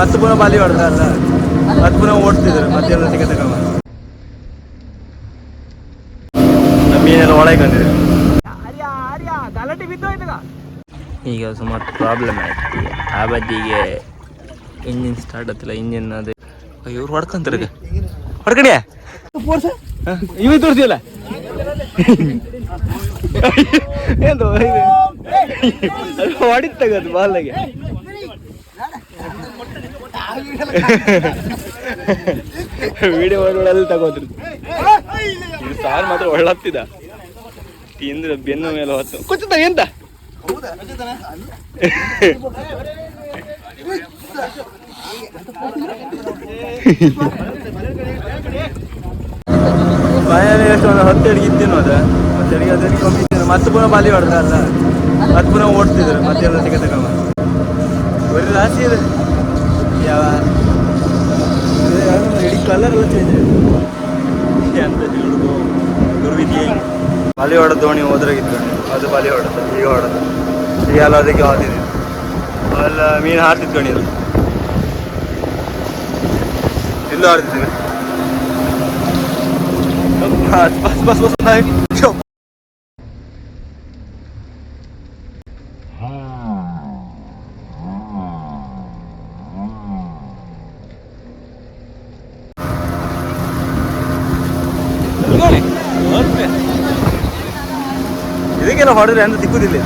ಮತ್ತೆ ಪುನಃ ಬಾಲಿ ಹೊಡೆದ್ರಲ್ಲ, ಮತ್ತೆ ಪುನಃ ಓಡ್ತಿದ್ರು, ಮತ್ತೆಲ್ಲ ಸಿಕ್ಕ ತಗೊಂಡು ಮೀನೆಲ್ಲ ಒಳಗೆ ಬಂದಿದೆ. ಈಗ ಸುಮಾರು ಪ್ರಾಬ್ಲಮ್ ಆಯ್ತು. ಆ ಬದಿಗೆ ಇಂಜಿನ್ ಸ್ಟಾರ್ಟ್ ಆಗ್ತಿಲ್ಲ, ಇಂಜಿನ್ ಅದೇ ಇವ್ರು ಹೊಡ್ಕೊಂತಾರೆ. ಹೊಡ್ಕಡಿಯ ಇವ ತೋರಿಸಿಲ್ಲ ಏನು ಹೊಡಿತಗದು ಬಾಲ್ಗೆ. ವಿಡಿಯೋ ಮಾಡಿ ತಗೋದ್ರಿ. ಇದು ಸಾರ್ ಮಾತ್ರ ಒಳ್ಳತ್ತಿದ ತಿಂದ್ರೆ ಬೆನ್ನ ಮೇಲೆ ಹೊತ್ತು ಕುಚ್ಚುತ್ತ ಎಂತ ಬಾಯಲ್ಲಿ ಎಷ್ಟು ಒಂದು 10 ಅಡಿಗೆ ಇದ್ದೇನು ಅದ 10 ಅಡಿಗೆ ಅದೇ ಕಮ್ಮಿ ಇದ್ದೇನು. ಮತ್ತೆ ಪುನಃ ಬಾಲಿ ಹೊಡೆದ್ರಲ್ಲ, ಮತ್ತೆ ಪುನಃ ಓಡ್ತಿದ್ರು, ಮತ್ತೆಲ್ಲ ಸಿಕ್ಕ ತಗೊಂಡು ಬರೀ ರಾಶಿ ಇದೆ. ಯಾವ ಇಡೀ ಕಲರ್ ಎಲ್ಲ ಚೇಂಜ್ ಆಗಿದೆ ಅಂತ ಹಿಡಿದು ದುರ್ವಿಧಿ. ಬಾಲಿ ಹೊಡೆದ ದೋಣಿ ಹೋದ್ರಾಗಿತ್ತು, ಅದು ಬಾಲಿ ಹೊಡೆದ ಈಗ ಹೊಡೆದ ಈಗ ಎಲ್ಲ ಅದಕ್ಕೆ ಹಾದಿದೆ. ಅವೆಲ್ಲ ಮೀನು ಹಾರ್ತಿದ್ಕೊಂಡಿದ್ರು, ಎಲ್ಲೂ ಹಾರ್ತಿದ್ವಿ. ಬಸ್ ಬಸ್ ಬಸ್ ಇದಕ್ಕೆಲ್ಲ ಹೊಡೆದ್ರೆ ಅಂತ ಸಿಕ್ಕುದಿಲ್ಲ.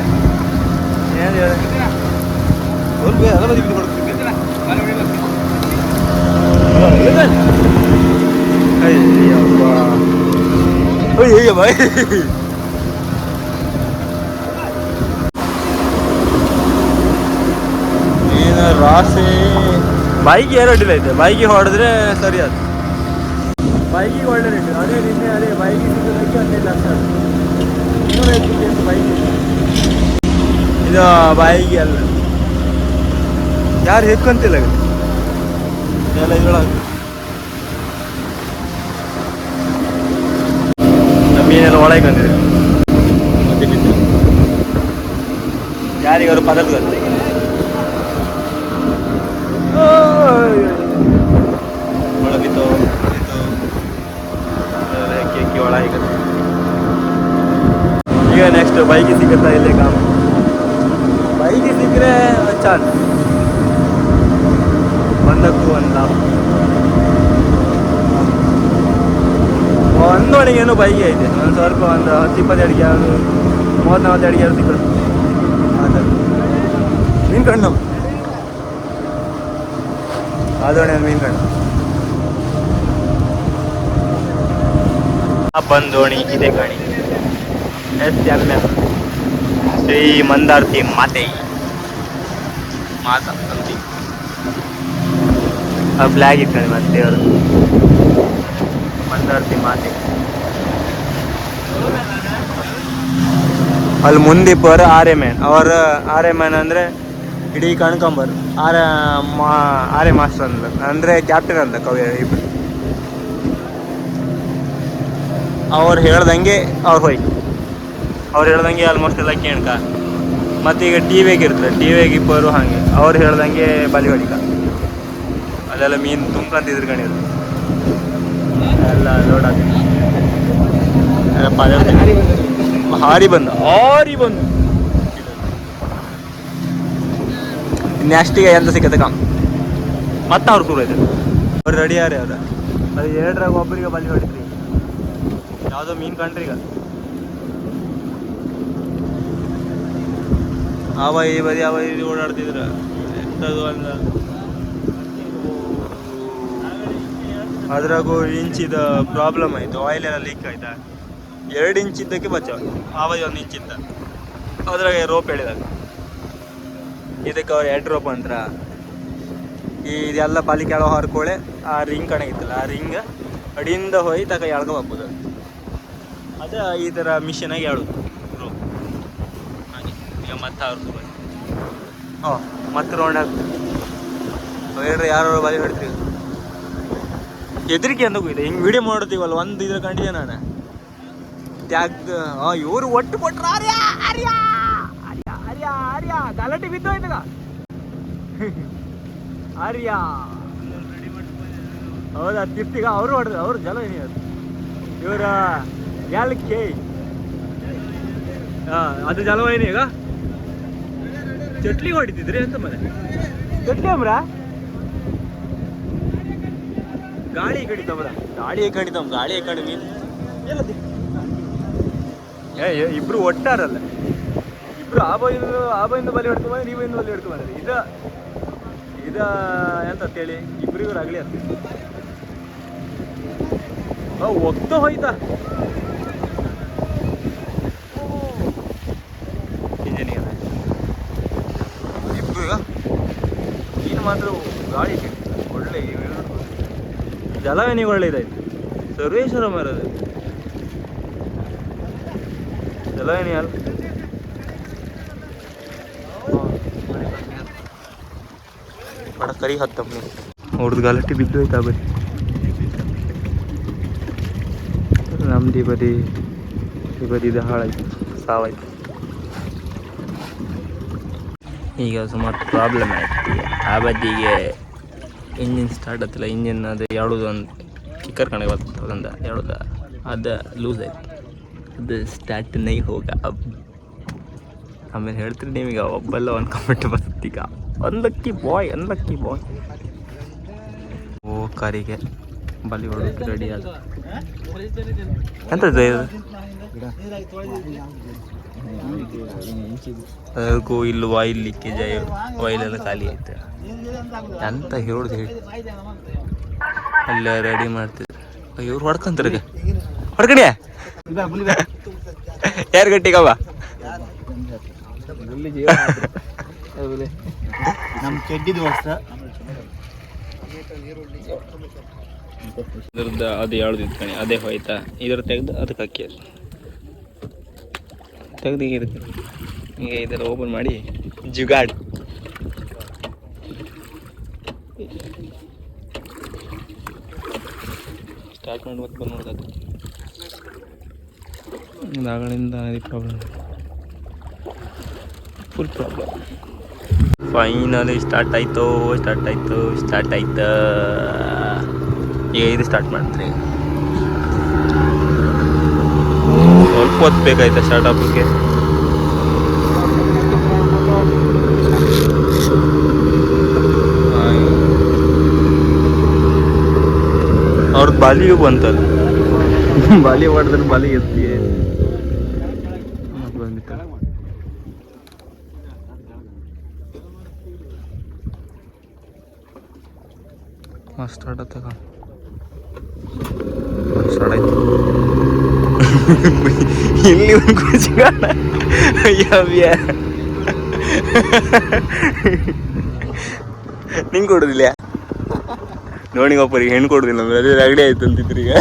ಏನು ಅದೆಲ್ಲ ದಿಕ್ಕು ಹೊಡ್ತೀನಿ. ಅಯ್ಯಯ್ಯ ಬಾಯ್ ಏನು ರಾಶಿ. ಬೈಕಿಗೆ ಏನು ಅಡ್ಡಿಲ್ಲ ಐತೆ, ಬೈಕಿಗೆ ಹೊಡೆದ್ರೆ ಸರಿ ಅದು. ಬೈಕಿಗೆ ಒಳ್ಳೆ ರೇಟ್. ಅದೇ ನಿನ್ನೆ ಅದೇ ಬೈಕಿಗೆ ಸಿಗೋದಕ್ಕೆ 15 ಲಕ್ಷ, 250 ಬೈಕ್. ಇದು ಬೈಕಿಗೆ ಅಲ್ಲ, ಯಾರು ಹೆಕ್ಕಂತಿಲ್ಲ ಎಲ್ಲ ಇದ್ರೊಳಗೆ. ಮೀನೆಲ್ಲ ಒಳಗೆ ಬಂದಿದೆ, ಮತ್ತೆ ಬಿದ್ದು ಯಾರಿಗಾರು ಪದಾರ್ಥ ಗೊತ್ತ. ಒಳಗಿತ್ತು ಕೇಕಿ ಒಳಗೆ. ಈಗ ನೆಕ್ಸ್ಟ್ ಬೈಕಿಗೆ ಸಿಗುತ್ತಾ ಇಲ್ಲೇ ಕಾಮ. ಬೈಕಿಗೆ ಸಿಕ್ಕರೆ ಚಾನ್ಸ್, ಒಂದಕ್ಕೂ ಒಂದು ಲಾಭ. ಒಂದು ಅಡಿಗೆನೂ ಬೈಗೆ ಐತೆ, ಒಂದು ಸ್ವಲ್ಪ ಒಂದು 10-20 ಅಡಿಗೆ, ಯಾವುದು 30-40 ಅಡಿಗೆ ಯಾರು ಸಿಕ್ಕರು. ಮೀನು ಕಣ್ಣು ಆದೋಣೆ ಮೀನು ಕಣ್ಣು. ಬಂದೋಣಿ ಇದೆ ಕಾಣಿ. SMM ಶ್ರೀ ಮಂದಾರ್ತಿ ಮಾತೆ ಮಾತಾ ಅಂತಿ ಫ್ಲಾಗ್ ಇಟ್ಟಾನೆ ಮತ್ತೆ ಅವರು ಮಂದಾರ್ತಿ ಮಾತೆ. ಅಲ್ಲಿ ಮುಂದಿಪ್ಪರು ಆರ್ಯಮ್ಯಾನ್. ಅವರ ಆರ್ಯಮ್ಯಾನ್ ಅಂದರೆ ಇಡೀ ಕಣ್ಕೊಂಬರು. ಆರ್ಯ ಮಾಸ್ಟರ್ ಅಂತ ಅಂದರೆ ಕ್ಯಾಪ್ಟನ್ ಅಂತ ಕವಿ ಇಬ್ಬರು. ಅವ್ರು ಹೇಳ್ದಂಗೆ ಅವ್ರು ಹೋಯ್ತು, ಅವ್ರು ಹೇಳ್ದಂಗೆ ಆಲ್ಮೋಸ್ಟ್ ಎಲ್ಲ ಕೇಳ್ಕ. ಮತ್ತೀಗ ಟಿವಿಗೆ ಇರ್ತಾರೆ, ಟಿವಿಗೆ ಇಬ್ಬರು ಹಾಗೆ ಅವ್ರು ಹೇಳ್ದಂಗೆ ಬಲಿ ಹೊಡಿಕ. ಅದೆಲ್ಲ ಮೀನು ತುಂಬ್ಕೊಂತಿದ್ರು ಕಣಿರು ಎಲ್ಲ ಲೋಡ್ ಆಗ್ತದೆ. ಹಾರಿ ಬಂದು ನೆಕ್ಸ್ಟಿಗೆ ಎಂತ ಸಿಕ್ಕತ್ತೆ ಕಾಮ್. ಮತ್ತೆ ಅವ್ರು ಶುರು ಆಯ್ತು, ಅವ್ರು ರೆಡಿ ಯಾರೇ ಅವ್ರ. ಅದು 2ರಾಗ ಒಬ್ಬರಿಗೆ ಬಲಿ ಹೊಡಿದ್ರಿ. ಯಾವುದೋ ಮೀನು ಕಂಡ್ರಿ. ಈಗ ಅವ ಈ ಬದಿ ಅವ ಇಲ್ಲಿ ಓಡಾಡ್ತಿದ್ರ. ಎಂಥದ್ದು ಅಲ್ಲ, ಅದ್ರಾಗೂ ಇಂಚಿದ ಪ್ರಾಬ್ಲಮ್ ಆಯಿತು, ಆಯಿಲ್ ಎಲ್ಲ ಲೀಕ್ ಆಯ್ತಾ. 2 ಇಂಚ್ ಇದ್ದಕ್ಕೆ ಬಚಾವ, ಆವಾಗ 1 ಇಂಚ್ ಇದ್ದ. ಅದ್ರಾಗ ರೋಪ್ ಹೇಳಿದಾಗ ಇದಕ್ಕೆ ಅವ್ರು 2 ರೋಪ್ ಅಂತರ. ಇದೆಲ್ಲ ಬಾಲಿ ಕೆಳಗೆ ಹರ್ಕೊಳ್ಳೆ ಆ ರಿಂಗ್ ಕಣಗಿತ್ತಲ್ಲ, ಆ ರಿಂಗ್ ಅಡಿಯಿಂದ ಹೋಗಿ ತಕ ಎಳ್ಕೊ ಹಾಕ್ಬೋದು. ಅದೇ ಈ ಥರ ಮಿಷಿನಾಗಿ ಹೇಳೋದು ರೋಪ್ ಹಾಗೆ. ಈಗ ಮತ್ತೆ ಅವ್ರು ಮತ್ತೆ ರೌಂಡ್ ಆಗ್ತದೆ. ಹೇಳ್ರಿ ಯಾರು ಬಾಲಿ ಹೊಡ್ತೀವಿ ಹೆದರಿಕೆ ಅಂದಗೂ ಇದೆ. ಹಿಂಗೆ ವಿಡಿಯೋ ಮಾಡ್ತೀವಲ್ಲ, ಒಂದು ಇದ್ರ ಕಂಡಿದ್ದೆ ನಾನು ತ್ಯಾಗ. ಇವರು ಒಟ್ಟು ಕೊಟ್ರ ಗಲಾಟೆ ಬಿದ್ದೋಯ್ತಾಗ. ಆರ್ಯ ಹೌದಾ ತಿಪ್ಪಿಗ ಅವರು ಹೊಡೆದ್ರು ಅವ್ರು ಜಲವೇಣಿ ಅದು ಇವರ ಕೆ ಅದು ಜಲವಾಹಿನಿ ಈಗ ಚಟ್ಲಿ ಹೊಡಿತಿದ್ರಿ ಅಂತ ಮನೆ ಚಟ್ಲಿ ಅಮ್ರ ಗಾಳಿ ಕಡಿತಮ್ರ ಗಾಳಿ ಕಡಿಮೆ ಇಬ್ರು ಒಟ್ಟಾರಲ್ಲ ಇಬ್ರು ಆ ಬೈಯಿಂದ ಬಲಿ ಹೊಡ್ಕೊಂಬ ನೀವು ಇಂದ ಬಲಿ ಹೊಡ್ಕೊಂಬಂದ್ರಿ ಇದ ಎಂತ ಹೇಳಿ ಇಬ್ರಿಗೂ ಆಗ್ಲಿ ಅಂತ ಒಗ್ತಾ ಹೋಯ್ತಾ ಇಂಜಿನಿಯರ್ ಇಬ್ರು ನೀನು ಮಾತ್ರ ಗಾಳಿ ಒಳ್ಳೆ ಜಲವೇಣಿ ಒಳ್ಳೆದಾಯ್ತು ಸರ್ವೇಶ್ವರ ಮರದ ಜಲವೇಣಿ ಅಲ್ಲ ಬಡ ಕರಿ ಹತ್ತಮ್ಮ ಅವ್ರದ್ದು ಗಾಲಟ್ಟಿ ಬಿದ್ದು ಹೋಯ್ತಾ ಬರೀ ನಮ್ದು ಈ ಬದಿದ ಹಾಳಾಯ್ತು ಸಾವಾಯ್ತು ಈಗ ಸುಮಾರು ಪ್ರಾಬ್ಲಮ್ ಆಯ್ತು ಆ ಬದಿಗೆ ಇಂಜಿನ್ ಸ್ಟಾರ್ಟ್ ಆಗ್ತಿಲ್ಲ ಇಂಜಿನ್ ಅದು ಯಾವುದು ಒಂದು ಕಿಕ್ಕರ್ ಕಣೆ ಬರ್ತದಂದ ಯಾವ್ದು ಅದು ಲೂಸ್ ಆಯ್ತು ಅದು ಸ್ಟಾರ್ಟ್ ನೈ ಹೋಗ ಆಮೇಲೆ ಹೇಳ್ತೀರಿ ನೀವೀಗ ಒಬ್ಬಲ್ಲ ಒಂದು ಕಮೆಂಟ್ ಬರ್ತೀಗ ಅನ್ಲಕ್ಕಿ ಬಾಯ್ ಓ ಕಾರಿಗೆ ಬಲಿ ಹೊಡೋಕೆ ರೆಡಿ ಆದ ಎಂತದ್ದು ಅದಕ್ಕೂ ಇಲ್ಲಿ ಆಯಿಲ್ ಲೀಕೇಜ್ ಆಯಿಲೆಲ್ಲ ಖಾಲಿ ಆಯ್ತು ಎಂತ ಹೇಳೋದು ಹೇಳಿ ಅಲ್ಲ ರೆಡಿ ಮಾಡ್ತಿದ್ರು ಇವ್ರು ಹೊಡ್ಕೊಂತಾರೆ ಹೊಡ್ಕಡಿಯ ಯಾರು ಗಟ್ಟಿಗವ ನಮ್ಮ ಚೆಡ್ಡಿದ ವಸ್ತ್ರ ಇದ್ರದ್ದು ಅದು ಯಾವ್ದು ಇಟ್ಕಣಿ ಅದೇ ಹೋಯ್ತಾ ಇದ್ರ ತೆಗ್ದು ಅದಕ್ಕೆ ಹಾಕಿ ತೆಗ್ದು ಇದಕ್ಕೆ ಈಗ ಇದರ ಓಪನ್ ಮಾಡಿ ಜುಗಾಡ್ ಸ್ಟಾರ್ಟ್ ಮಾಡ್ಬೇಕು ಬಂದು ನೋಡ್ದು ಆಗಳಿಂದ problem full problem finally start ಆಯ್ತು ಈಗ ಇದು ಸ್ಟಾರ್ಟ್ ಮಾಡ್ತೀರಿ ಸ್ವಲ್ಪ ಹೊತ್ತು ಬೇಕಾಯ್ತಾ ಸ್ಟಾರ್ಟ್ ಆಗೋಕ್ಕೆ ಅವ್ರದ್ದು ಬಾಲಿಯೂ ಬಂತಲ್ಲ ಬಾಲಿ ಹೊಡೆದ್ರೆ ಬಾಲಿ ಎತ್ತಿ ಬಂದಿತ್ತು ಸ್ಟಾರ್ಟ್ ಆಯ್ತು ಇಲ್ಲಿ ಒಂದು ಕುಚಿಗಾಣ ಯಾವ್ಯ ನಿಂಗೆ ಕೊಡೋದಿಲ್ಲ ನೋಡಿ ಒಬ್ಬರಿಗೆ ಹೆಣ್ಣು ಕೊಡೋದಿಲ್ಲ ಅದೇ ರಗಡೆ ಆಯ್ತು ಅಂತಿದ್ರು ಈಗ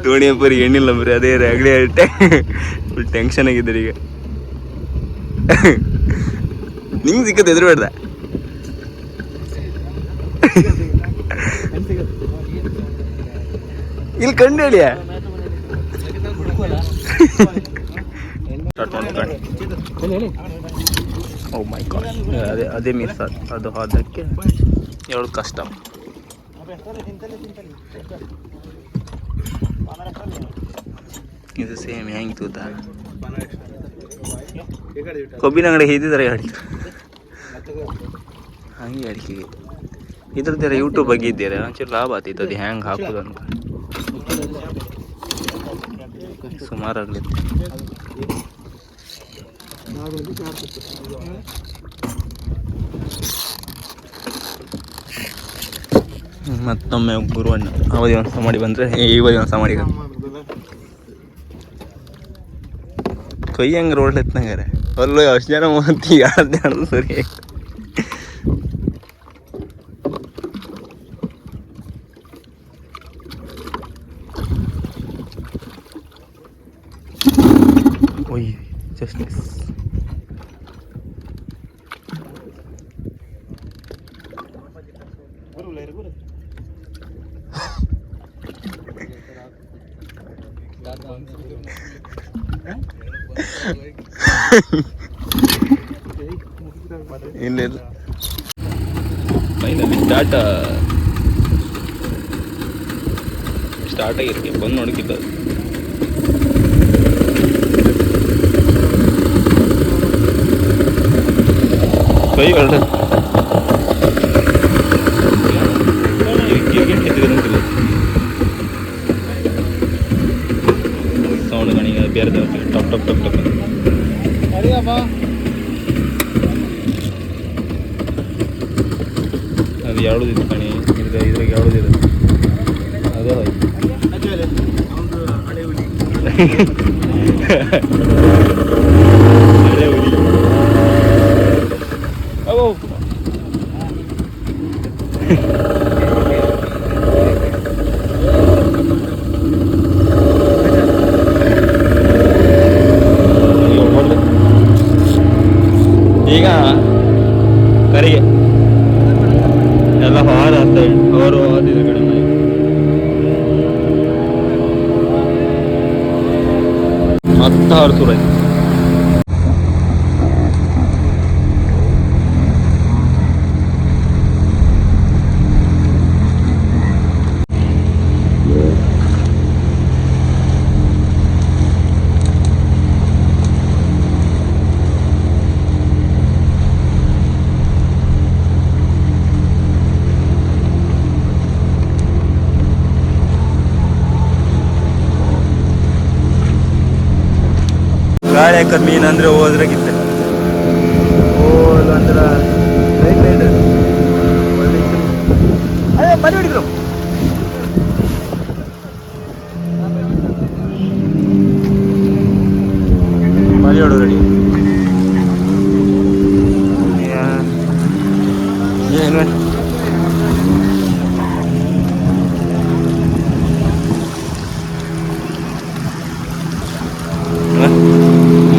ಧೋನಿ ಒಬ್ಬರಿಗೆ ಹೆಣ್ಣಿಲ್ಲ ಬರೀ ಅದೇ ರಗಡೆ ಆಯ್ತೆ ಫುಲ್ ಟೆನ್ಷನ್ ಆಗಿದ್ದಾರೆ ಈಗ ನಿಂಗೆ ಸಿಕ್ಕತ್ತೆ ಎದುರುಬೇಡ್ದ ಇಲ್ಲಿ ಕಂಡು ಹೇಳಿಯ ಓ ಮೈ ಗಾಡ್ ಅದೇ ಮಿಸ್ ಅದು ಅದಕ್ಕೆ ಹೇಳೋದು ಕಷ್ಟ ಇದು ಸೇಮ್ ಹೆಂಗೆ ತೂತ ಕೊಬ್ಬಿನ ಅಂಗಡಿ ಹಿದ್ದಿದ್ದಾರೆ ಹೇಳ್ತಾರೆ ಹಂಗೆ ಅಡಿಕೆಗೆ ಇದ್ರದ್ದೆಲ್ಲ ಯೂಟ್ಯೂಬ್ ಬಗ್ಗೆ ಇದ್ದೀರಾ ಒಂಚೂರು ಲಾಭ ಆಗ್ತಿತ್ತು ಅದು ಹ್ಯಾಂಗೆ ಹಾಕೋದು ಅಂತ ಸುಮಾರಾಗಲಿ ಮತ್ತೊಮ್ಮೆ ಗುರುವಣ್ಣ ಅವಧಿ ಒಂದು ಮಾಡಿ ಬಂದರೆ ಈ ಬದಿ ಒಂದು ಮಾಡಿ ಕೈ ಹಂಗೆ ರೋಡ್ ಎತ್ತಂಗಾರೆ ಅಲ್ಲೋ ಅಷ್ಟು ಜನ ಮೂವತ್ತು ಯಾರು ಜನ ಸರಿ ಓಯ್ ಜಸ್ಟ್ ಮಿಸ್ ಇಲ್ಲ ಫೈನಲಿ ಸ್ಟಾರ್ಟ್ ಆಗಿರಕ್ಕೆ ಬಂದು ನೋಡಕ್ಕಿಲ್ಲ ಕೈ ಹೊರಡ ಸೌಂಡ್ ಕಣಿ ಬೇರೆ ಟಪ್ ಟಪ್ ಟಪ್ ಟಪ್ ಅದು ಯಾವುದಿದೆ ಕಣಿ ಇದ್ರಾಗ ಯಾವುದಿದೆ ಅದೇ ಹಳೆ ಹುಲಿ ಅವೋ ಈಗ ಕರಿಗೆ ಎಲ್ಲ ಹಾರ ಆಗ್ತವೆ ಅವರು ಆದಿದ ಕಡೆ ಮತ್ತೆ ಅವ್ರ ಸುರ ಗಾಳಿ ಹಾಕೋದು ಮೀನು ಅಂದ್ರೆ ಹೋದ್ರಾಗಿತ್ತ ಹೋದ್ ಅಂದ್ರೆ ಅದೇ ಬರಿ ಹೊಡಿದ್ರು ಬರಿ ಹೊಡೋ ರೆಡಿ ಏನು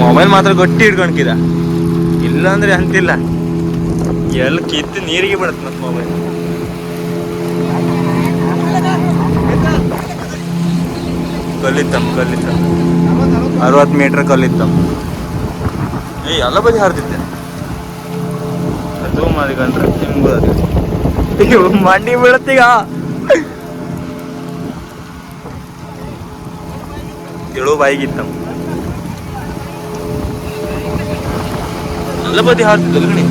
ಮೊಬೈಲ್ ಮಾತ್ರ ಗಟ್ಟಿ ಹಿಡ್ಕೊಂಡ್ಕಿದ ಇಲ್ಲಾಂದ್ರೆ ಅಂತಿಲ್ಲ ಎಲ್ಲ ಕಿತ್ತು ನೀರಿಗೆ ಬಿಡುತ್ತೆ ಮತ್ತೆ ಮೊಬೈಲ್ ಕಲ್ಲಿತ್ತಮ್ಮ 60 ಮೀಟ್ರ್ ಕಲ್ಲಿತ್ತಮ್ಮ ಎಲ್ಲ ಬದಿ ಹಾರ್ತಿದ್ದೆ ಅದು ಮಾಡಿಕೊಂಡ್ರೆ ನಿಮ್ಗೆ ಮಂಡಿ ಬೀಳತ್ತೀಗ ತಿಳು ಬಾಯಿಗಿತ್ತಮ್ಮ ಎಲ್ಲ ಬದಿ ಹಾರ್ತಿದ್ದಲ್ಲ ಕಣಿ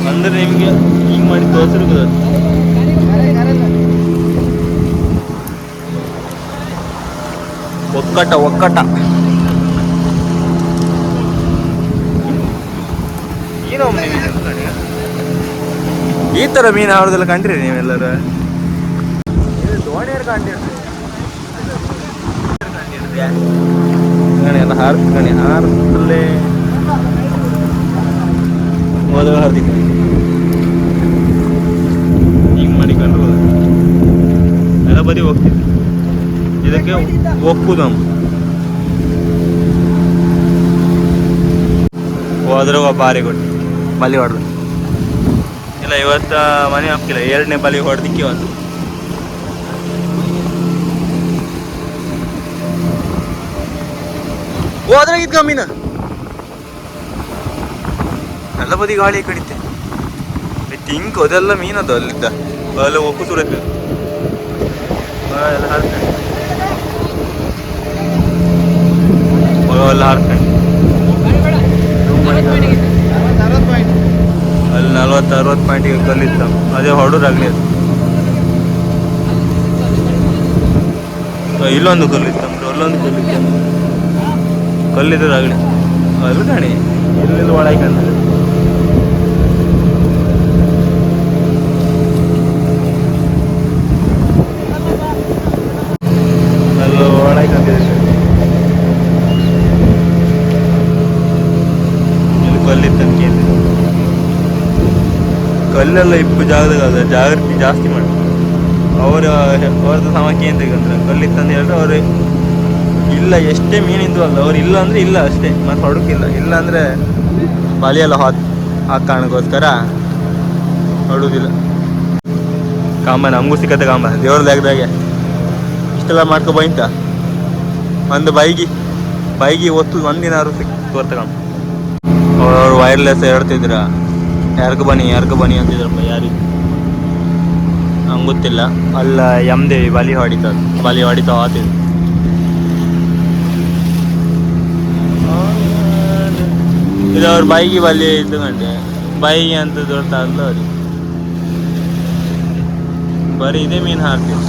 ಅಂದ್ರೆ ನಿಮ್ಗೆ ಹಿಂಗ್ ಮಾಡಿ ತೋರಿಸಿರ್ಬೋದು ಒಕ್ಕಟ ಏನೋ ಈ ತರ ಮೀನು ಅವ್ರದೆಲ್ಲ ಕಂಡ್ರಿ ನೀವೆಲ್ಲರೂ ದೋಣಿಯರ್ ಕಂಡಿರ್ತೀವಿ ಎಲ್ಲ ಹಾರ್ತಿ ಹಾರದಲ್ಲೇ ಹೋದಾಗ ಹಾರ್ತಿದ್ವಿ ಹಿಂಗೆ ಮಾಡಿಕೊಂಡು ಎಲ್ಲ ಬದಿ ಹೋಗ್ತಿದ್ವಿ ಇದಕ್ಕೆ ಒಕ್ಕುದು ಹೋದ್ರೆ ಬಾರಿ ಕೊಟ್ಟು ಬಲಿ ಹೊಡೆದು ಇಲ್ಲ ಇವತ್ತು ಮನೆ ಹಾಕಿಲ್ಲ 2ನೇ ಬಲಿ ಹೊಡೆದಿಕ್ಕೆ ಇವತ್ತು ಹೋದ್ರಾಗ ಇದ್ಕ ಮೀನು ಎಲ್ಲ ಬದಿ ಗಾಳಿ ಕಡಿತೆ ತಿಂಕ್ ಅದೆಲ್ಲ ಮೀನದು ಅಲ್ಲಿದ್ದ ಅಲ್ಲ ಒಕ್ಕು ಸುರತ್ ಎಲ್ಲ ಹಾರ್ಕೊಂಡು ಎಲ್ಲ ಹಾರ್ಕೊಂಡು ಅಲ್ಲಿ 40-60 ಪಾಯಿಂಟಿಗೆ ಕಲ್ಲಿತ್ತ ಅದೇ ಹೊಡೋದಾಗ್ಲಿ ಅದು ಇಲ್ಲೊಂದು ಕಲ್ಲಿತ್ತು ಅಲ್ಲೊಂದು ಕಲ್ಲಿತ್ತು ಕಲ್ಲಿದ್ದಾಗಲಿ ಅದು ಕಾಣಿ ಇಲ್ಲಿಂದ ಒಳಗೆ ಅಲ್ಲ ಒಳಗೆ ಇಲ್ಲಿ ಕಲ್ಲಿತ್ತಂಕೆ ಕಲ್ಲೆಲ್ಲ ಇಪ್ಪು ಜಾಗದಾಗ ಅದ ಜಾಗೃತಿ ಜಾಸ್ತಿ ಮಾಡಿ ಅವ್ರದ್ದು ಸಮಕ್ಕೆ ಏನು ತೆಗಂದ್ರೆ ಕಲ್ಲಿತ್ತಂದು ಹೇಳಿದ್ರೆ ಅವ್ರು ಇಲ್ಲ ಎಷ್ಟೇ ಮೀನಿಂದು ಅಲ್ಲ ಅವ್ರು ಇಲ್ಲ ಅಂದ್ರೆ ಇಲ್ಲ ಅಷ್ಟೇ ಮತ್ತೆ ಹೊಡಕಿಲ್ಲ ಇಲ್ಲ ಅಂದ್ರೆ ಬಲಿಯೆಲ್ಲ ಆ ಕಾರಣಕ್ಕೋಸ್ಕರ ಹೊಡುದಿಲ್ಲ ಕಾಂಬ ನಮಗೂ ಸಿಕ್ಕತ್ತೆ ಕಾಂಬ ದೇವ್ರ ಲೆಕ್ಕದಾಗೆ ಇಷ್ಟೆಲ್ಲ ಮಾಡ್ಕೊ ಬೈಂತ ಒಂದು ಬೈಗಿ ಒತ್ತು ಒಂದಿನಾರು ತೋರ್ತ ಕಾಂಬ ಅವ್ರು ವೈರ್ಲೆಸ್ ಹೇಳ್ತಿದ್ರ ಯಾರ್ಗ ಬನ್ನಿ ಅಂತಿದ್ರಪ್ಪ. ಯಾರಿಗೆ ನಂಗೆ ಗೊತ್ತಿಲ್ಲ. ಅಲ್ಲ ಯಮ್ದೇವಿ ಬಲಿ ಹೊಡಿತಾವ ಆತಿದ್ರು. ಇದು ಅವ್ರ ಬಾಯಿಗೆ ಬಲಿ ಇಟ್ಕೊಂಡೆ ಬಾಯಿಗೆ ಅಂತ ದೊಡ್ಡ ಅವ್ರಿಗೆ ಬರೀ ಇದೇ ಮೀನು ಹಾರ್ತೀವಿ.